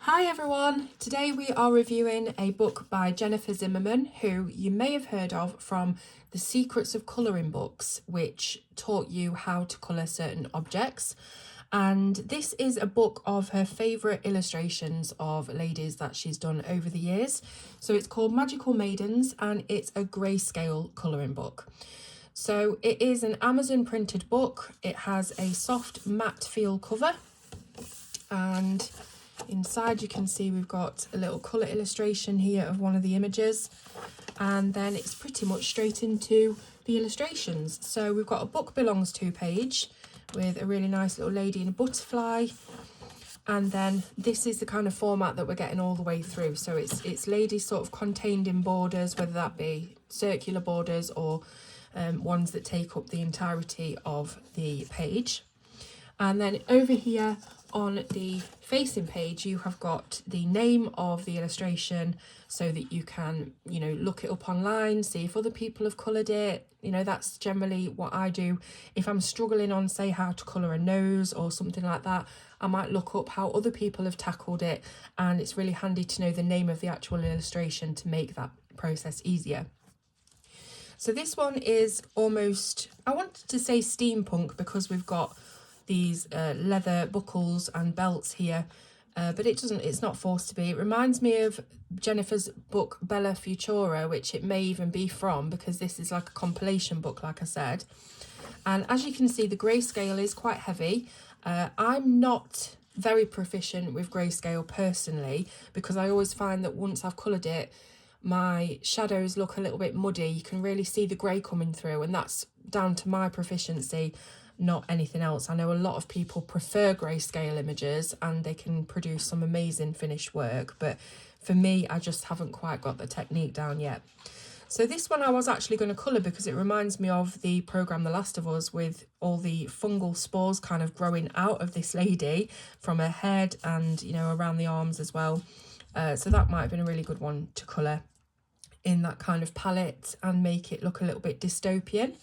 Hi everyone! Today we are reviewing a book by Jennifer Zimmermann, who you may have heard of from the Secrets of Colouring books, which taught you how to colour certain objects. And this is a book of her favourite illustrations of ladies that she's done over the years. So it's called Magical Maidens and it's a grayscale colouring book. So it is an Amazon printed book. It has a soft matte feel cover, and inside you can see we've got a little colour illustration here of one of the images, and then it's pretty much straight into the illustrations. So we've got a book belongs to page with a really nice little lady and a butterfly, and then this is the kind of format that we're getting all the way through. So it's ladies sort of contained in borders, whether that be circular borders or ones that take up the entirety of the page. And then over here on the facing page, you have got the name of the illustration so that you can, look it up online, see if other people have coloured it. That's generally what I do. If I'm struggling on, say, how to colour a nose or something like that, I might look up how other people have tackled it, and it's really handy to know the name of the actual illustration to make that process easier. So this one is almost, I wanted to say steampunk because we've got these leather buckles and belts here, but it's not forced to be. It reminds me of Jennifer's book Bella Futura, which it may even be from, because this is like a compilation book, like I said. And as you can see, the grayscale is quite heavy. I'm not very proficient with grayscale personally, because I always find that once I've coloured it, my shadows look a little bit muddy. You can really see the grey coming through, and that's down to my proficiency, not anything else. I know a lot of people prefer grayscale images and they can produce some amazing finished work, but for me, I just haven't quite got the technique down yet. So this one I was actually going to colour because it reminds me of the programme The Last of Us, with all the fungal spores kind of growing out of this lady from her head and, around the arms as well. So that might have been a really good one to colour in that kind of palette and make it look a little bit dystopian.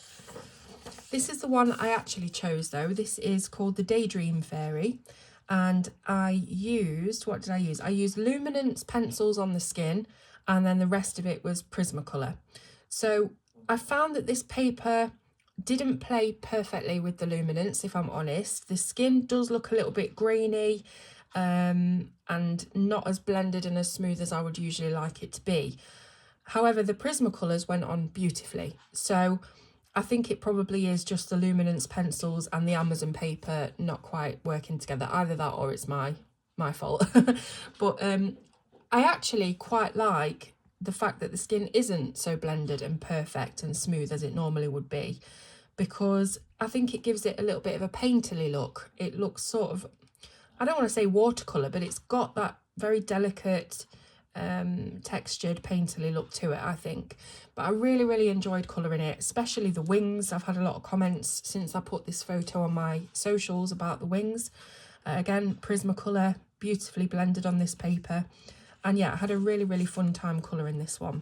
This is the one I actually chose though. This is called the Daydream Fairy, and I used, what did I use? I used luminance pencils on the skin, and then the rest of it was Prismacolor. So I found that this paper didn't play perfectly with the luminance, if I'm honest. The skin does look a little bit grainy and not as blended and as smooth as I would usually like it to be. However, the Prismacolors went on beautifully. So I think it probably is just the luminance pencils and the Amazon paper not quite working together. Either that or it's my fault. But I actually quite like the fact that the skin isn't so blended and perfect and smooth as it normally would be, because I think it gives it a little bit of a painterly look. It looks sort of, I don't want to say watercolour, but it's got that very delicate textured painterly look to it, I think. But I really enjoyed colouring it, especially the wings. I've had a lot of comments since I put this photo on my socials about the wings. Again, Prismacolor, beautifully blended on this paper. And yeah, I had a really fun time colouring this one.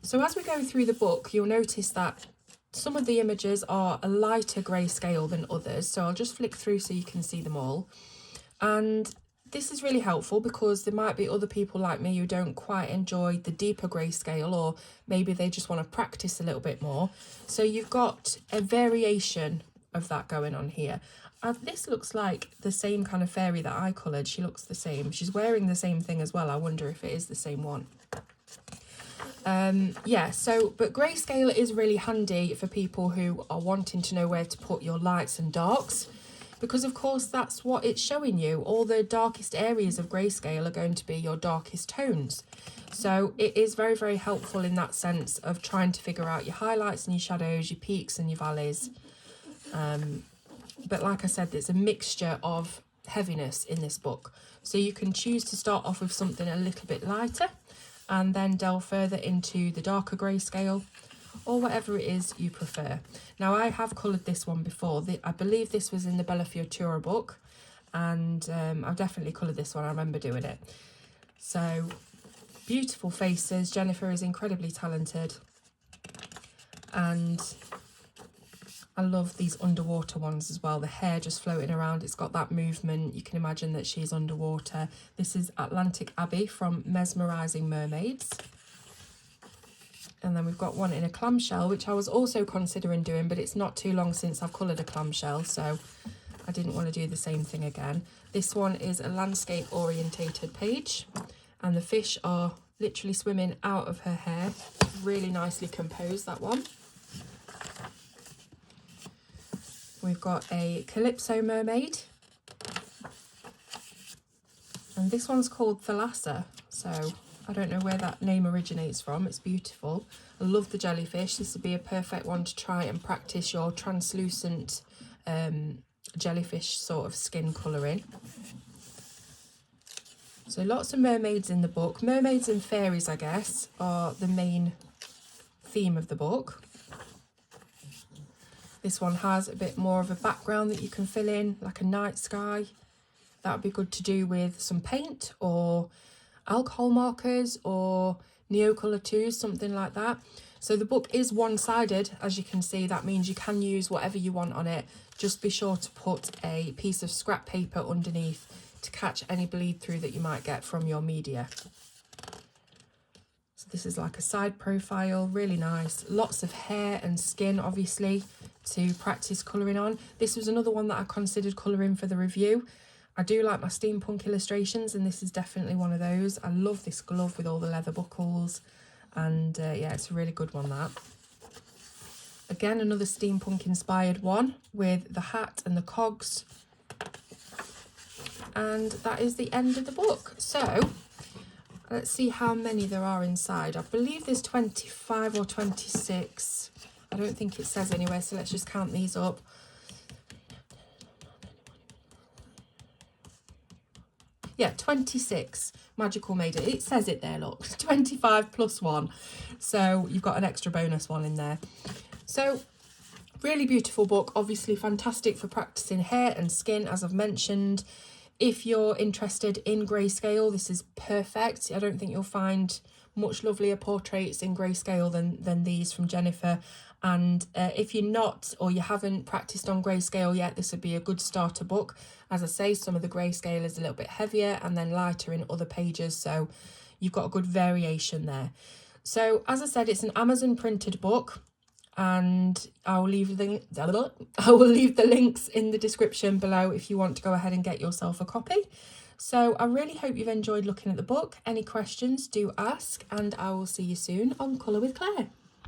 So as we go through the book, you'll notice that some of the images are a lighter grayscale than others. So I'll just flick through so you can see them all. And this is really helpful because there might be other people like me who don't quite enjoy the deeper grayscale, or maybe they just want to practice a little bit more. So you've got a variation of that going on here. This looks like the same kind of fairy that I coloured. She looks the same. She's wearing the same thing as well. I wonder if it is the same one. But grayscale is really handy for people who are wanting to know where to put your lights and darks, because of course that's what it's showing you. All the darkest areas of grayscale are going to be your darkest tones. So it is very helpful in that sense of trying to figure out your highlights and your shadows, your peaks and your valleys. But like I said, there's a mixture of heaviness in this book. So you can choose to start off with something a little bit lighter and then delve further into the darker grayscale, or whatever it is you prefer. Now, I have coloured this one before. I believe this was in the Bella Futura book, and I've definitely coloured this one. I remember doing it. So, beautiful faces. Jennifer is incredibly talented, and I love these underwater ones as well. The hair just floating around. It's got that movement. You can imagine that she's underwater. This is Atlantic Abbey from Mesmerising Mermaids. And then we've got one in a clamshell, which I was also considering doing, but it's not too long since I've coloured a clamshell, so I didn't want to do the same thing again. This one is a landscape orientated page, and the fish are literally swimming out of her hair. Really nicely composed, that one. We've got a Calypso mermaid, and this one's called Thalassa, so I don't know where that name originates from. It's beautiful. I love the jellyfish. This would be a perfect one to try and practice your translucent jellyfish sort of skin colouring. So lots of mermaids in the book. Mermaids and fairies, I guess, are the main theme of the book. This one has a bit more of a background that you can fill in, like a night sky. That would be good to do with some paint or alcohol markers or Neocolor 2s, something like that. So the book is one-sided, as you can see. That means you can use whatever you want on it. Just be sure to put a piece of scrap paper underneath to catch any bleed through that you might get from your media. So this is like a side profile, really nice. Lots of hair and skin, obviously, to practice colouring on. This was another one that I considered colouring for the review. I do like my steampunk illustrations, and this is definitely one of those. I love this glove with all the leather buckles, and yeah, it's a really good one, that. Again, another steampunk inspired one with the hat and the cogs. And that is the end of the book. So let's see how many there are inside. I believe there's 25 or 26. I don't think it says anywhere, so let's just count these up. Yeah, 26 magical maiden. It says it there, look. 25 plus 1. So you've got an extra bonus one in there. So really beautiful book. Obviously fantastic for practicing hair and skin, as I've mentioned. If you're interested in grayscale, this is perfect. I don't think you'll find much lovelier portraits in grayscale than these from Jennifer. And if you're not, or you haven't practiced on grayscale yet, this would be a good starter book. As I say, some of the grayscale is a little bit heavier and then lighter in other pages, so you've got a good variation there. So as I said, it's an Amazon printed book, and I will leave the links in the description below if you want to go ahead and get yourself a copy. So I really hope you've enjoyed looking at the book. Any questions, do ask, and I will see you soon on Colour with Claire.